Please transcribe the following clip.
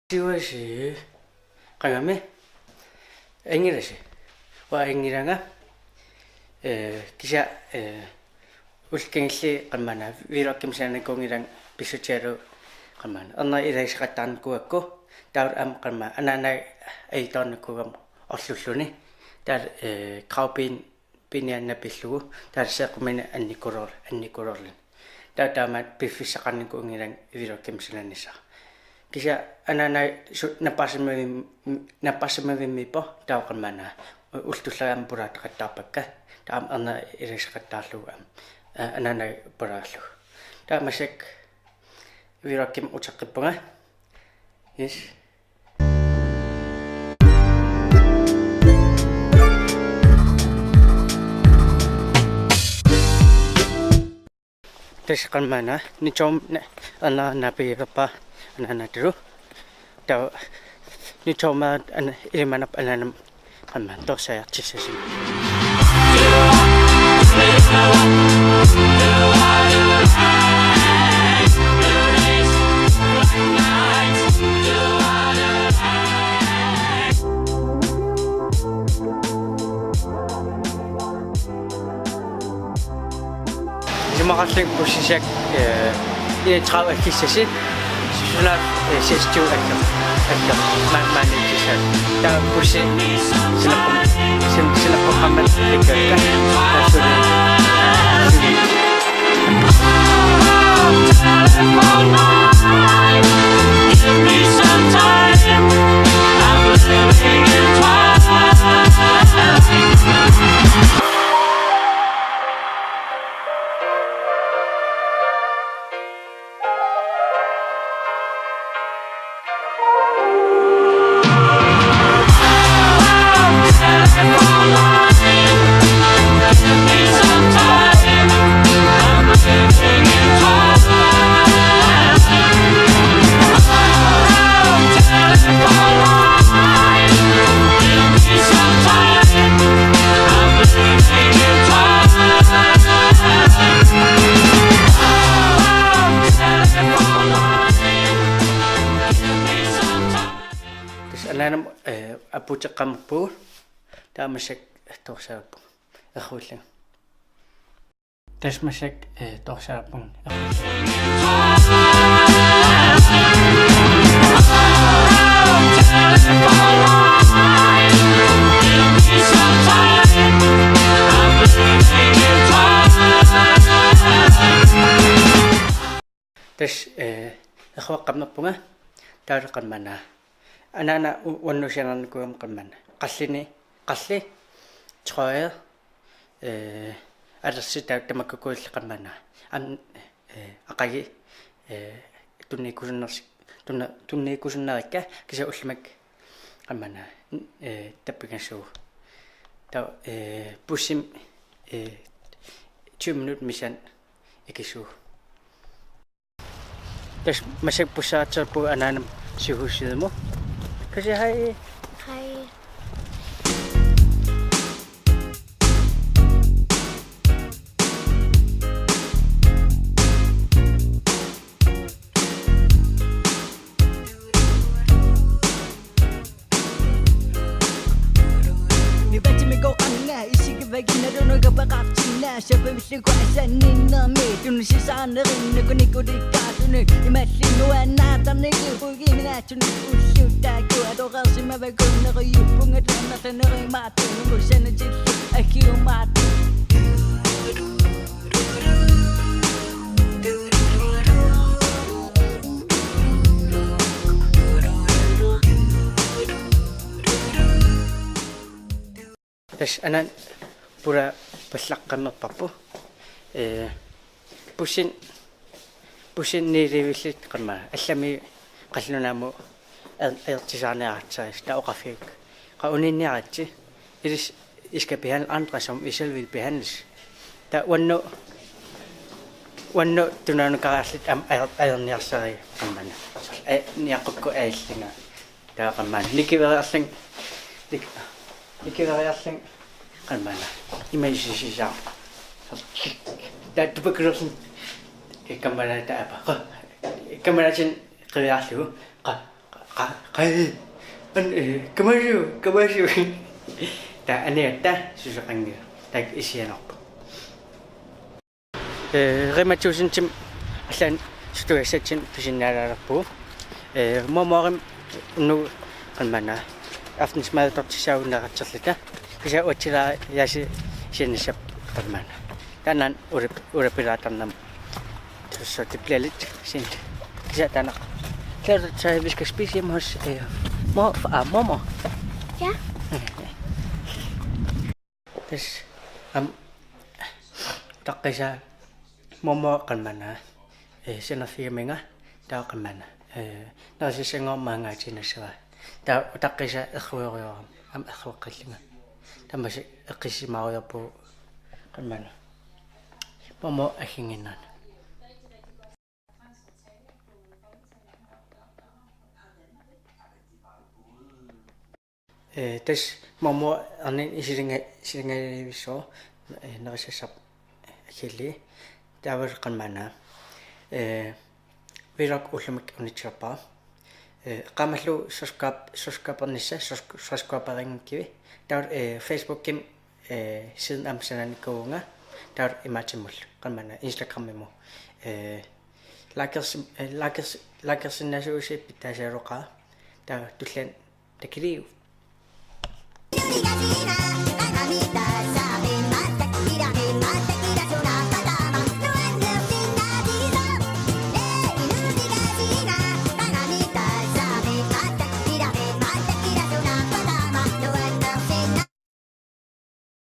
Siwasi kagame engirasi wa engiranga kisa ulkengli qamana virokkimsana kongirang pisutiaru qamana anna ilaisqattaan kuakku taur am qamma Anaana aitornakugam orlulluni tar qaupin pinianna pillugu tar seqmina annikurorlin tamat pifissaqanniku ngirang virokkimsananissa kisa Anaana napparsimavimmipo tauqamana ultullaam puraataqattaarpakka taam anna irisqattaarlugu Anaana puraallu taamasak virokkim utaqippunga yes tasqamana nichom anna napirapa Anaana tru tau nichoma an ilmanap Anaanam qamman torsayartissasin Jumaaqallik pussisak traavakissasit sunat sestiu akka manitisa ta pussi sinapum qammat tikka tasuri give me some time I'm living in Anaanam aputeqqampu taamasak torsaappu errullang tasmasak torsaappu tas erruaqqamnerpunga taaleqammana Anaana uannusianarnikuam qamman qalli trøje alersit tamakkukuulli qammana am aqagi tunniikusunnerikka kisa ullmak qammana tappigassuu ta pussim 20 minut misan ikissuu tas masak pussaatserpu Anaanam sihusimu kasi hai Siapa bisa kuasan nina me tunu sisana rinna kuniku dikatunu imatlinu anata niku pugi minatunu usyuta ku Napparsimavik naqayuppunga tanaqanari maatunu musana jillu akiu maatu tas anan pura pallaqqammerparpu pussin niilivillit qamma allami qallunaamu aertisaarniaratsais taoqafiik qa uninniaratsi ilis iska behandle andre som vi selv vil behandles ta wanno tunaanukaraallit am aerniarsari qammana niaqukku aallinga ta qamman nikiveriarling qammana imaisisisaa ta tupakrusin kammana taapa kammanatin qiviarlugu qai kamasiu ta aniatta susaqangia tak isianarpa rimatuusintim аллаан сутуассатсин писиннаалаарпу моморим ну канмана афтенсмаатортисаагуннеқартерлута писа уатсилаа яси синнасап канмана танан урапилаатарнам туссотиплалит син писа танақ клэр vi skal spise hjemme hos mormor. Ja. Des taqqisa mormor kanmana sina firminga ta kanmana naasissangoormaangaatinassava ta taqqisa erruorioram errueqqillinga tamasi eqqissimaruyorpu kanmana mormor agginginnana tas mormor arnin isilingaivissoo nerisassaq akilli taavul qanmana vilak ullamik unitserpaa qamallu soskaapernissa soskaaperingikivi taavul Facebook-kim siden amsananikuunga taavul imaatimmullu qanmana Instagram-immu lakersinnasuusi pittaasaaruqaa taavul tullan takiliu